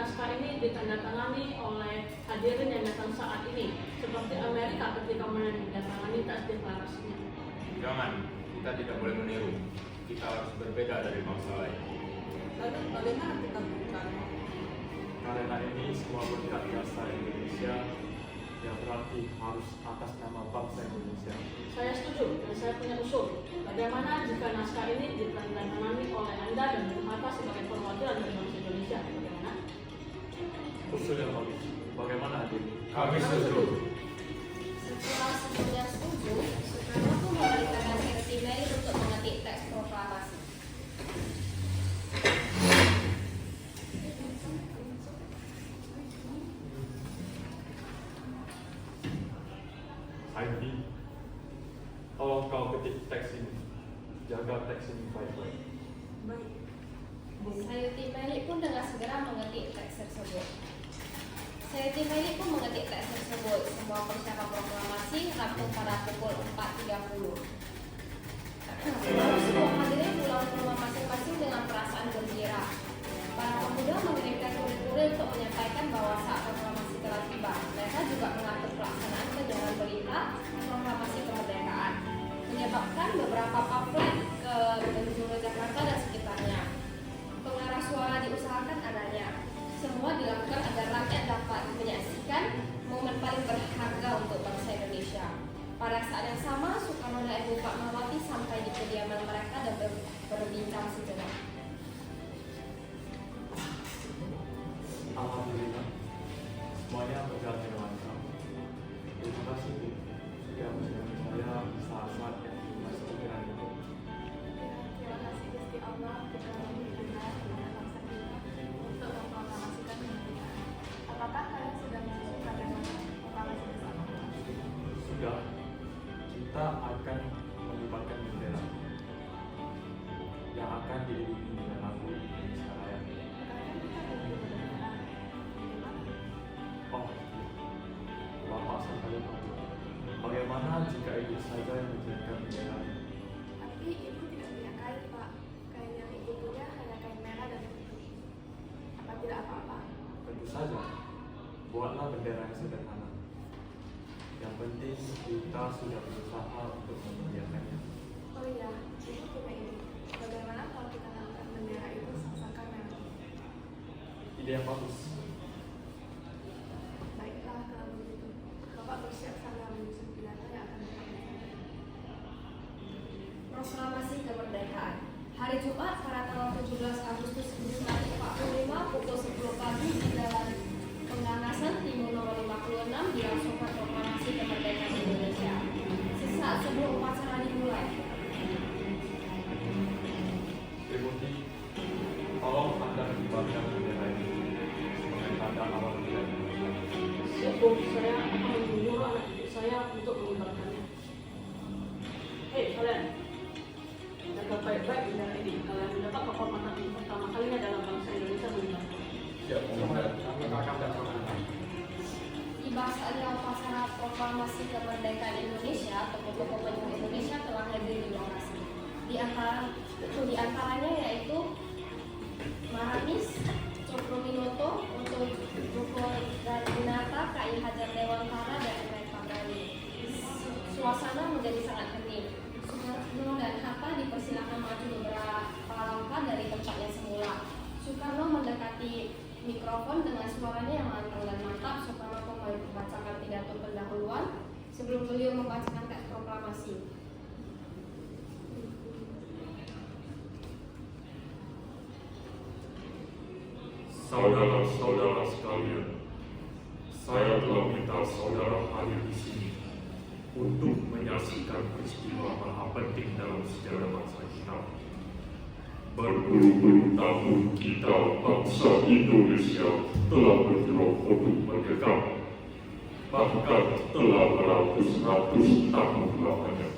naskah ini ditandatangani oleh hadirin yang datang saat ini, seperti Amerika ketika menandatangani teks deklarasinya. Jangan, kita tidak boleh meniru. Kita harus berbeda dari bangsa lain. Lalu bagaimana kita bukan? Karena ini semua berkat jasa Indonesia yang berarti harus atas nama bangsa Indonesia. Saya setuju dan saya punya usul. Bagaimana jika naskah ini ditandatangani oleh Anda dan Bung Hatta sebagai perwakilan dari bangsa Indonesia? Bagaimana? Usul yang bagus. Bagaimana hadir? Kami setuju. Setelah semuanya setuju, Soekarno pun memerintahkan seksi Mary untuk mengetik teks proklamasi. Heidi, tolong kau ketik teks ini. Jaga teks ini baik-baik. Baik. Sayuti Mary pun dengan segera mengetik teks tersebut. Sayuti Mary pun mengetik teks tersebut. Semua persiapan proklamasi rampung pada pukul 4.30. Lalu semua hadirin pulang ke rumah masing-masing dengan perasaan gembira. Para pemuda mengirimkan kurir-kurir untuk menyampaikan bahwa saat proklamasi telah tiba. Mereka juga mengatur pelaksanaan penyiaran berita proklamasi kemerdekaan, menyebabkan beberapa pamflet ke penjuru Jakarta dan sekitarnya. Pengarah suara diusahakan adanya. Semua dilakukan agar rakyat dapat menyaksikan momen paling berharga untuk bangsa Indonesia. Pada saat yang sama, Soekarno dan Ibu Fatmawati sampai di kediaman mereka dan berbincang sejenak. Alhamdulillah, semuanya berjalan dengan lancar. Terima kasih Bu, sudah menjadi saya saat-saat yang masih pikiran itu. Terima kasih Gusti Allah kita memberikan kepada bangsa kita untuk memproklamasikan kemerdekaan. Apakah kalian sudah menyusun bagaimana proklamasi bersama? Sudah, kita akan mengibarkan bendera yang akan diiringi dengan lagu Indonesia Raya. Kalian kita memiliki kemerdekaan. Bagaimana? Oh, Bapak sampai lupa. Bagaimana jika ibu saja yang menjadikan bendera? Tapi ibu tidak punya kain, Pak. Kain yang ibu punya hanya kain merah dan putih. Apa tidak apa-apa? Tentu saja, buatlah bendera yang sederhana. Yang penting kita sudah berusaha untuk menyediakannya. Oh iya, ibu punya ide. Bagaimana kalau kita lakukan bendera itu sama-sama merah? Ide yang bagus. Baiklah kalau begitu. Bapak bersiap sambil menyusun pidato yang akan disampaikan. Proklamasi kemerdekaan. Hari Jumat pada tanggal 17 Agustus 1945 pukul 10 pagi di Jalan Penganasan Timur nomor 56 dilangsungkan proklamasi kemerdekaan Indonesia. Sesaat sebelum upacara dimulai, Deputi, tolong Anda mengibarkan bendera ini sebagai tanda awal kemerdekaan. Siap, Bu. Saya akan menyuruh anak cucu saya untuk mengibarkannya. Hei kalian, jaga baik-baik bendera ini. Kalian mendapat kehormatan pertama kalinya dalam bangsa Indonesia mengibarkan. Siap, kami akan melakukan. tiba saatnya upacara proklamasi kemerdekaan Indonesia. Tokoh-tokoh pejuang Indonesia telah hadir di lokasi. Di antaranya yaitu Mahathir, Cokroaminoto, untuk Rukun Dinata, KI Hajar Dewantara, dan M.F. Fabrani. Suasana menjadi sangat hening. Soekarno dan Hatta dipersilakan maju beberapa langkah dari tempatnya semula. Soekarno mendekati mikrofon dengan suaranya yang lantang dan mantap. Soekarno pun membacakan pidato pendahuluan sebelum beliau membacakan teks proklamasi. Saudara-saudara sekalian, saya telah minta saudara hadir di sini untuk menyaksikan peristiwa maha penting dalam sejarah bangsa kita. Berpuluh-puluh tahun kita bangsa Indonesia telah berjuang untuk merdeka, bahkan telah beratus-ratus tahun lamanya.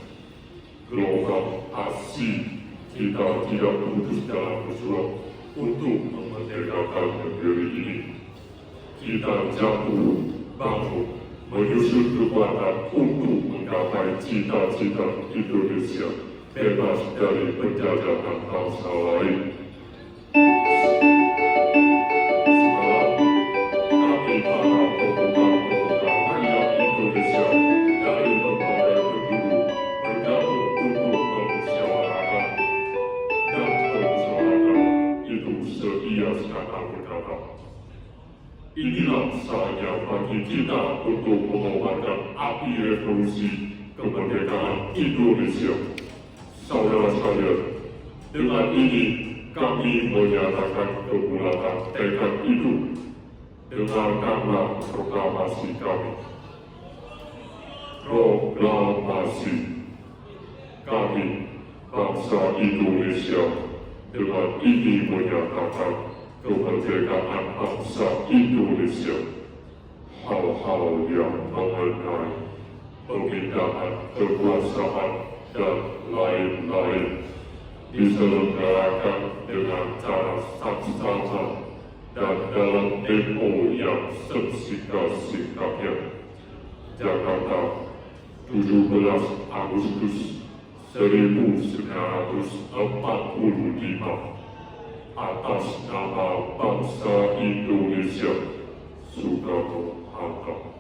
Gelombang asing kita tidak putus dalam berjuang untuk memerdekakan negeri ini. Kita jatuh bangun menyusun kekuatan untuk menggapai cita-cita Indonesia bebas dari penjajahan bangsa lain. Semalam Hatta. Inilah saatnya bagi kita untuk memadamkan api revolusi kemerdekaan Indonesia. Saudara-saudara, dengan ini kami menyatakan kebulatan tekad itu. Dengarkanlah proklamasi kami. Proklamasi kami, bangsa Indonesia, dengan ini menyatakan kemerdekaan bangsa Indonesia. Hal-hal yang mengenai pemindahan kekuasaan dan lain-lain diselenggarakan dengan cara saksama dan dalam tempo yang sesingkat-singkatnya. Jakarta, 17 Agustus 1945. Atas nama bangsa Indonesia, Soekarno Hatta.